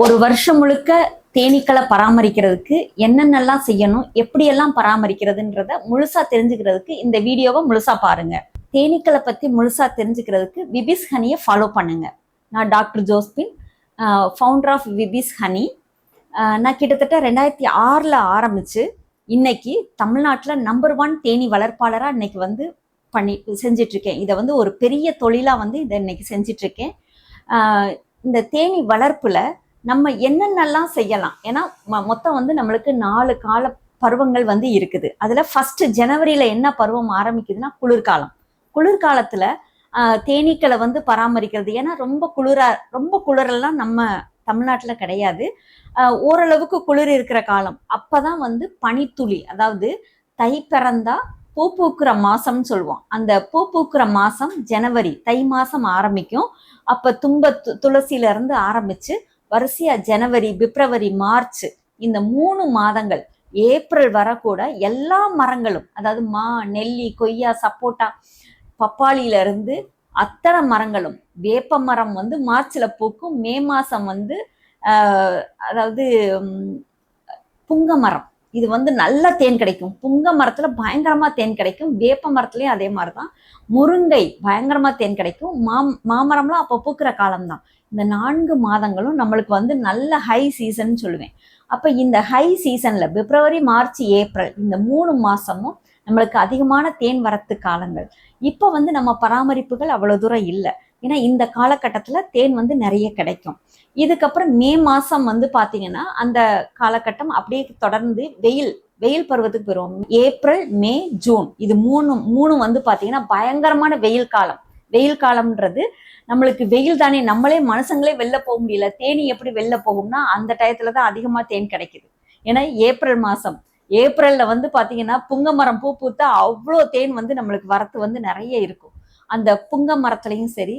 ஒரு வருஷம் முழுக்க தேனீக்களை பராமரிக்கிறதுக்கு என்னென்னலாம் செய்யணும், எப்படியெல்லாம் பராமரிக்கிறதுன்றத முழுசா தெரிஞ்சுக்கிறதுக்கு இந்த வீடியோவை முழுசா பாருங்க. தேனீக்களை பத்தி முழுசா தெரிஞ்சுக்கிறதுக்கு விபிஸ் ஹனியை ஃபாலோ பண்ணுங்க. நான் டாக்டர் ஜோஸ்பின், ஃபவுண்டர் ஆஃப் விபிஸ் ஹனி. நான் கிட்டத்தட்ட 2006 ஆரம்பிச்சு இன்னைக்கு தமிழ்நாட்டில் நம்பர் 1 தேனி வளர்ப்பாளராக இன்னைக்கு வந்து செஞ்சிட்டு இருக்கேன். இதை வந்து ஒரு பெரிய தொழிலா வந்து இதை இன்னைக்கு செஞ்சிட்டு இருக்கேன். இந்த தேனி வளர்ப்புல நம்ம என்னென்னலாம் செய்யலாம், ஏன்னா மொத்தம் வந்து நம்மளுக்கு 4 கால பருவங்கள் வந்து இருக்குது. அதுல ஃபர்ஸ்ட் ஜனவரியில என்ன பருவம் ஆரம்பிக்குதுன்னா குளிர்காலம். குளிர்காலத்துல தேனீக்களை வந்து பராமரிக்கிறது, ஏன்னா ரொம்ப குளிரெல்லாம் நம்ம தமிழ்நாட்டுல கிடையாது. ஓரளவுக்கு குளிர் இருக்கிற காலம். அப்பதான் வந்து பனித்துளி, அதாவது தை பிறந்தா பூ பூக்குற மாசம்னு சொல்லுவோம். அந்த பூ பூக்குற மாசம் ஜனவரி, தை மாசம் ஆரம்பிக்கும். அப்ப துளசியில இருந்து ஆரம்பிச்சு வரிசையா ஜனவரி, பிப்ரவரி, மார்ச், இந்த 3 மாதங்கள், ஏப்ரல் வர கூட எல்லா மரங்களும், அதாவது மா, நெல்லி, கொய்யா, சப்போட்டா, பப்பாளியில இருந்து அத்தனை மரங்களும், வேப்ப மரம் வந்து மார்ச்ல பூக்கும். மே மாசம் வந்து அதாவது புங்க மரம், இது வந்து நல்ல தேன் கிடைக்கும். புங்க மரத்துல பயங்கரமா தேன் கிடைக்கும். வேப்ப மரத்துலயும் அதே மாதிரிதான். முருங்கை பயங்கரமா தேன் கிடைக்கும். மாமரம்லாம் அப்ப பூக்கிற காலம்தான். இந்த 4 மாதங்களும் நம்மளுக்கு வந்து நல்ல ஹை சீசன் சொல்லுவேன். அப்ப இந்த ஹை சீசன்ல பிப்ரவரி, மார்ச், ஏப்ரல், இந்த 3 மாசமும் நம்மளுக்கு அதிகமான தேன் வரத்து காலங்கள். இப்ப வந்து நம்ம பராமரிப்புகள் அவ்வளவு தூரம் இல்லை, ஏன்னா இந்த காலகட்டத்துல தேன் வந்து நிறைய கிடைக்கும். இதுக்கப்புறம் மே மாசம் வந்து பாத்தீங்கன்னா அந்த காலகட்டம் அப்படியே தொடர்ந்து வெயில் பருவத்துக்கு போயிடும். ஏப்ரல், மே, ஜூன், இது மூணு வந்து பாத்தீங்கன்னா பயங்கரமான வெயில் காலம்ன்றது நம்மளுக்கு வெயில் தானே, நம்மளே மனுஷங்களே வெளில போக முடியல. தேனி எப்படி வெளில போகும்னா அந்த டயத்துலதான் அதிகமா தேன் கிடைக்குது. ஏன்னா ஏப்ரல்ல வந்து பாத்தீங்கன்னா புங்க மரம் பூ பூத்தா அவ்வளோ தேன் வந்து நம்மளுக்கு வரத்து வந்து நிறைய இருக்கும். அந்த புங்க மரத்துலயும் சரி,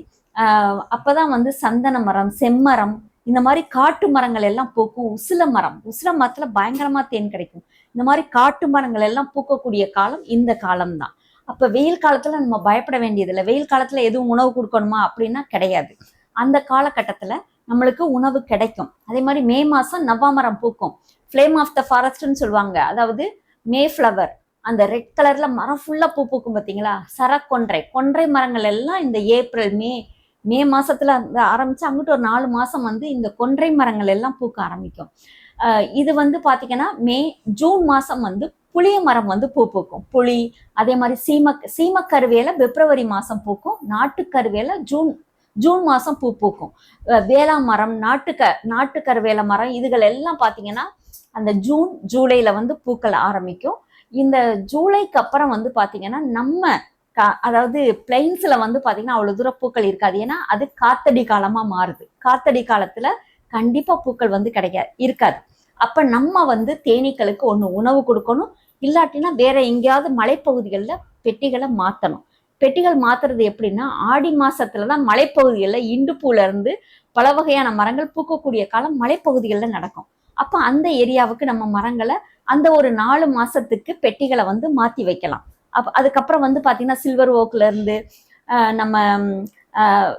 அப்பதான் வந்து சந்தன மரம், செம்மரம், இந்த மாதிரி காட்டு மரங்கள் எல்லாம் பூக்கும். உசில மரத்துல பயங்கரமா தேன் கிடைக்கும். இந்த மாதிரி காட்டு மரங்கள் எல்லாம் பூக்கக்கூடிய காலம் இந்த காலம்தான். அப்ப வெயில் காலத்துல நம்ம பயப்பட வேண்டியதில்லை. வெயில் காலத்துல எதுவும் உணவு கொடுக்கணுமா அப்படின்னா கிடையாது. அந்த காலகட்டத்துல நம்மளுக்கு உணவு கிடைக்கும். அதே மாதிரி மே மாசம் நவாமரம் பூக்கும். ஃபிளேம் ஆஃப் த ஃபாரஸ்ட்னு சொல்லுவாங்க. அதாவது மே ஃப்ளவர், அந்த ரெட் கலர்ல மரம் ஃபுல்லா பூக்கும் பார்த்தீங்களா, கொன்றை மரங்கள் எல்லாம் இந்த ஏப்ரல், மே மாசத்துல ஆரம்பிச்சு அங்கிட்டு ஒரு 4 மாசம் வந்து இந்த கொன்றை மரங்கள் எல்லாம் பூக்க ஆரம்பிக்கும். இது வந்து பாத்தீங்கன்னா ஜூன் மாசம் வந்து புளிய மரம் வந்து பூக்கும். புளி, அதே மாதிரி சீமக்கருவேல பிப்ரவரி மாசம் பூக்கும். நாட்டுக்கருவேல ஜூன் மாசம் பூக்கும். வேளா மரம், நாட்டு கருவேல மரம், இதுகள் எல்லாம் பாத்தீங்கன்னா அந்த ஜூலைல வந்து பூக்கள் ஆரம்பிக்கும். இந்த ஜூலைக்கு அப்புறம் வந்து பாத்தீங்கன்னா அதாவது பிளைன்ஸ்ல வந்து பாத்தீங்கன்னா அவ்வளவு தூரம் பூக்கள் இருக்காது. ஏன்னா அது காத்தடி காலமா மாறுது. காத்தடி காலத்துல கண்டிப்பா பூக்கள் வந்து இருக்காது. அப்ப நம்ம வந்து தேனீக்களுக்கு உணவு கொடுக்கணும். இல்லாட்டினா வேற எங்கேயாவது மலைப்பகுதிகளில் பெட்டிகளை மாற்றணும். பெட்டிகள் மாத்துறது எப்படின்னா, ஆடி மாசத்துலதான் மலைப்பகுதிகளில் இண்டுப்பூல இருந்து பல வகையான மரங்கள் பூக்கக்கூடிய காலம் மலைப்பகுதிகளில் நடக்கும். அப்ப அந்த ஏரியாவுக்கு நம்ம மரங்களை அந்த ஒரு 4 மாசத்துக்கு பெட்டிகளை வந்து மாத்தி வைக்கலாம். அதுக்கப்புறம் வந்து பாத்தீங்கன்னா சில்வர் ஓக்ல இருந்து நம்ம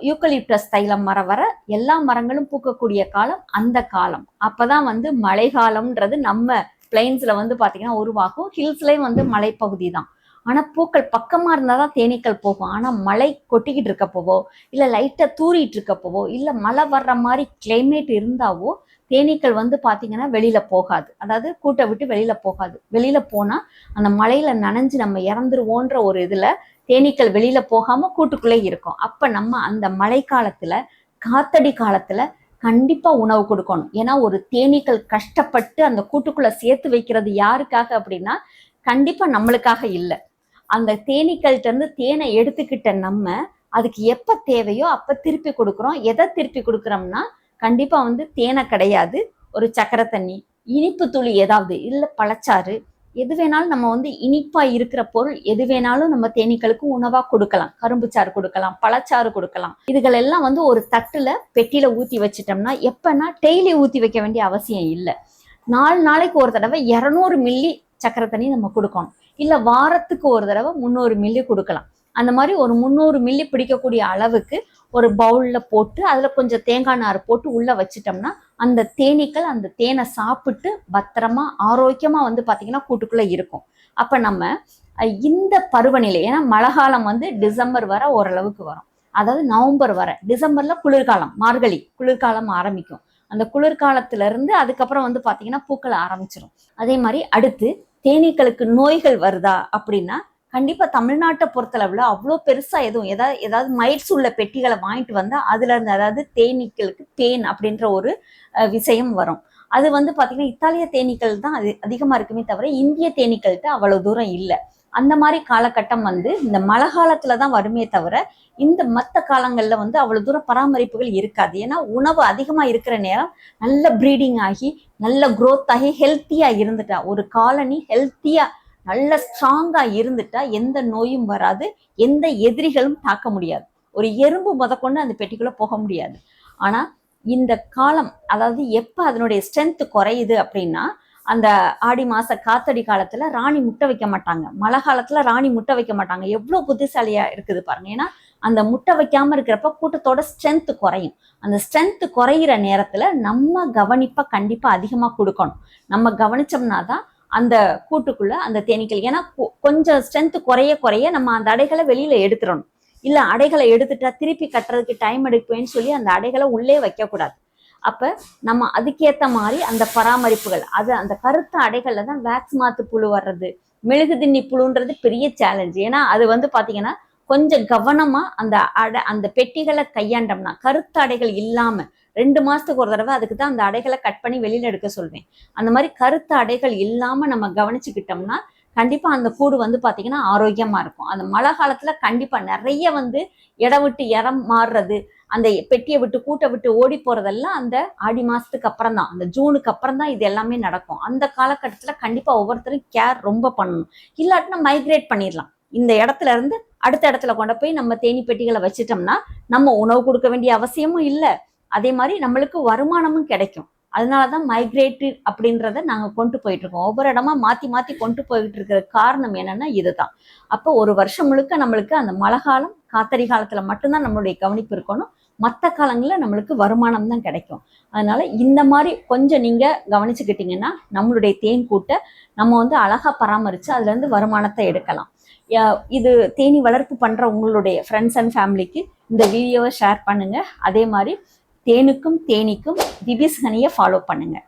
யூக்கலிப்டஸ் தைலம் மரம் வர எல்லா மரங்களும் பூக்கக்கூடிய காலம் அந்த காலம். அப்பதான் வந்து மழை காலம்ன்றது நம்ம பிளைன்ஸ்ல வந்து பாத்தீங்கன்னா உருவாகும். ஹில்ஸ்லயும் வந்து மலைப்பகுதி தான். ஆனா பூக்கள் பக்கமா இருந்தாதான் தேனீக்கள் போகும். ஆனா மழை கொட்டிக்கிட்டு இருக்கப்போவோ, இல்ல லைட்டா தூரிட்டு இருக்கப்போவோ, இல்ல மழை வர்ற மாதிரி கிளைமேட் இருந்தாவோ தேனீக்கள் வந்து பாத்தீங்கன்னா வெளியில போகாது. அதாவது கூட்டை விட்டு வெளியில போகாது. வெளியில போனா அந்த மழையில நனைஞ்சு நம்ம இறந்துருவோன்ற ஒரு இதுல தேனீக்கள் வெளியில போகாம கூட்டுக்குள்ளே இருக்கும். அப்ப நம்ம அந்த மழை காலத்துல, காத்தடி காலத்துல கண்டிப்பா உணவு கொடுக்கணும். ஏன்னா ஒரு தேனீக்கள் கஷ்டப்பட்டு அந்த கூட்டுக்குள்ள சேர்த்து வைக்கிறது யாருக்காக அப்படின்னா கண்டிப்பா நம்மளுக்காக இல்லை. அந்த தேனீக்கள்கிட்ட இருந்து தேனை எடுத்துக்கிட்ட நம்ம அதுக்கு எப்ப தேவையோ அப்ப திருப்பி கொடுக்குறோம். எதை திருப்பி கொடுக்குறோம்னா கண்டிப்பா வந்து தேனை கிடையாது, ஒரு சக்கரை தண்ணி, இனிப்பு துளி ஏதாவது, இல்ல பழச்சாறு, எது வேணாலும் நம்ம வந்து இனிப்பா இருக்கிற பொருள் எது வேணாலும் நம்ம தேனீக்களுக்கு உணவா கொடுக்கலாம். கரும்பு சாறு கொடுக்கலாம், பழச்சாறு கொடுக்கலாம். இதுகள் எல்லாம் வந்து ஒரு தட்டுல பெட்டியில ஊத்தி வச்சிட்டோம்னா எப்பன்னா டெய்லி ஊத்தி வைக்க வேண்டிய அவசியம் இல்லை. 4 நாளைக்கு ஒரு தடவை 200 மில்லி சக்கரை தண்ணி நம்ம கொடுக்கணும். இல்ல வாரத்துக்கு ஒரு தடவை 300 மில்லி கொடுக்கலாம். அந்த மாதிரி ஒரு 300 மில்லி பிடிக்கக்கூடிய அளவுக்கு ஒரு பவுல்ல போட்டு அதுல கொஞ்சம் தேங்காய் நார் போட்டு உள்ள வச்சிட்டோம்னா அந்த தேனீக்கள் அந்த தேனை சாப்பிட்டு பத்திரமா ஆரோக்கியமா வந்து பாத்தீங்கன்னா கூட்டுக்குள்ள இருக்கும். அப்ப நம்ம இந்த பருவநிலை, ஏன்னா மழை காலம் வந்து டிசம்பர் வர ஓரளவுக்கு வரும், அதாவது நவம்பர் வர, டிசம்பர்ல குளிர்காலம், மார்கழி குளிர்காலம் ஆரம்பிக்கும். அந்த குளிர்காலத்துல இருந்து அதுக்கப்புறம் வந்து பாத்தீங்கன்னா பூக்கள் ஆரம்பிச்சிடும். அதே மாதிரி அடுத்து தேனீக்களுக்கு நோய்கள் வருதா அப்படின்னா, கண்டிப்பா தமிழ்நாட்டை பொறுத்தளவுல அவ்வளோ பெருசா எதுவும் ஏதாவது மைட்ஸ் உள்ள பெட்டிகளை வாங்கிட்டு வந்தா அதுல இருந்து, அதாவது தேனீக்களுக்கு பேன் அப்படின்ற ஒரு விஷயம் வரும். அது வந்து பாத்தீங்கன்னா இத்தாலிய தேனீக்கள் தான் அது அதிகமா இருக்குமே தவிர இந்திய தேனீக்கள்கிட்ட அவ்வளவு தூரம் இல்லை. அந்த மாதிரி காலகட்டம் வந்து இந்த மழை காலத்துலதான் வருமே தவிர இந்த மற்ற காலங்கள்ல வந்து அவ்வளவு தூரம் பராமரிப்புகள் இருக்காது. ஏன்னா உணவு அதிகமா இருக்கிற நேரம் நல்ல ப்ரீடிங் ஆகி நல்ல குரோத் ஆகி ஹெல்த்தியா இருந்துட்டா, ஒரு காலனி ஹெல்த்தியா நல்ல ஸ்ட்ராங்கா இருந்துட்டா எந்த நோயும் வராது, எந்த எதிரிகளும் தாக்க முடியாது. ஒரு எறும்பு முதற்கொண்டு அந்த பெட்டிக்குள்ள போக முடியாது. ஆனா இந்த காலம், அதாவது எப்ப அதனுடைய ஸ்ட்ரென்த் குறையுது அப்படின்னா, அந்த ஆடி மாச காத்தடி காலத்துல ராணி முட்டை வைக்க மாட்டாங்க, மழை காலத்துல ராணி முட்டை வைக்க மாட்டாங்க. எவ்வளவு புத்திசாலியா இருக்குது பாருங்க. ஏன்னா அந்த முட்டை வைக்காம இருக்கிறப்ப கூட்டத்தோட ஸ்ட்ரென்த் குறையும். அந்த ஸ்ட்ரென்த் குறையிற நேரத்துல நம்ம கவனிப்பை கண்டிப்பா அதிகமா கொடுக்கணும். நம்ம கவனிச்சோம்னா தான் அந்த கூட்டுக்குள்ள அந்த தேனீக்கள், ஏன்னா கொஞ்சம் ஸ்ட்ரென்த் குறைய குறைய நம்ம அந்த அடைகளை வெளியில எடுத்துடணும். இல்ல அடைகளை எடுத்துட்டா திருப்பி கட்டுறதுக்கு டைம் எடுக்குவேன்னு சொல்லி அந்த அடைகளை உள்ளே வைக்கக்கூடாது. அப்ப நம்ம அதுக்கேற்ற மாதிரி அந்த பராமரிப்புகள், அது அந்த கருத்த அடைகள்ல தான் வேக்ஸ் மாத்து புழு வர்றது, மெழுகுதின்னி புழுன்றது பெரிய சேலஞ்சு. ஏன்னா அது வந்து பாத்தீங்கன்னா கொஞ்சம் கவனமா அந்த பெட்டிகளை கையாண்டோம்னா, கருத்த அடைகள் இல்லாம 2 மாசத்துக்கு ஒரு தடவை அதுக்கு தான் அந்த அடைகளை கட் பண்ணி வெளியில எடுக்க சொல்வேன். அந்த மாதிரி கருத்த அடைகள் இல்லாம நம்ம கவனிச்சுக்கிட்டோம்னா கண்டிப்பா அந்த கூடு வந்து பாத்தீங்கன்னா ஆரோக்கியமா இருக்கும். அந்த மழை காலத்துல கண்டிப்பா நிறைய வந்து இடம் விட்டு இடம் மாறுறது, அந்த பெட்டியை விட்டு கூட்டை விட்டு ஓடி போறதெல்லாம் அந்த ஆடி மாசத்துக்கு அப்புறம் தான், அந்த ஜூனுக்கு அப்புறம் தான் இது எல்லாமே நடக்கும். அந்த காலகட்டத்துல கண்டிப்பா ஒவ்வொருத்தரும் கேர் ரொம்ப பண்ணணும். இல்லாட்டினா மைக்ரேட் பண்ணிடலாம். இந்த இடத்துல இருந்து அடுத்த இடத்துல கொண்டு போய் நம்ம தேனி பெட்டிகளை வச்சிட்டோம்னா நம்ம உணவு கொடுக்க வேண்டிய அவசியமும் இல்லை, அதே மாதிரி நம்மளுக்கு வருமானமும் கிடைக்கும். அதனாலதான் மைக்ரேட் அப்படின்றத நாங்க கொண்டு போயிட்டு இருக்கோம். ஒவ்வொரு இடமா மாத்தி மாத்தி கொண்டு போயிட்டு இருக்கிற காரணம் என்னன்னா இதுதான். அப்போ ஒரு வருஷம் முழுக்க நம்மளுக்கு அந்த மழை காலம் காத்தடி காலத்துல மட்டும்தான் நம்மளுடைய கவனிப்பு இருக்கணும், மற்ற காலங்கள்ல நம்மளுக்கு வருமானம் தான் கிடைக்கும். அதனால இந்த மாதிரி கொஞ்சம் நீங்க கவனிச்சுக்கிட்டீங்கன்னா நம்மளுடைய தேன் கூட்டை நம்ம வந்து அழகா பராமரிச்சு அதுல இருந்து வருமானத்தை எடுக்கலாம். இது தேனி வளர்ப்பு பண்ற உங்களுடைய ஃப்ரெண்ட்ஸ் அண்ட் ஃபேமிலிக்கு இந்த வீடியோவை ஷேர் பண்ணுங்க. அதே மாதிரி தேனுக்கும் தேனீக்கும் விபிஸ் ஹனியை ஃபாலோ பண்ணுங்க.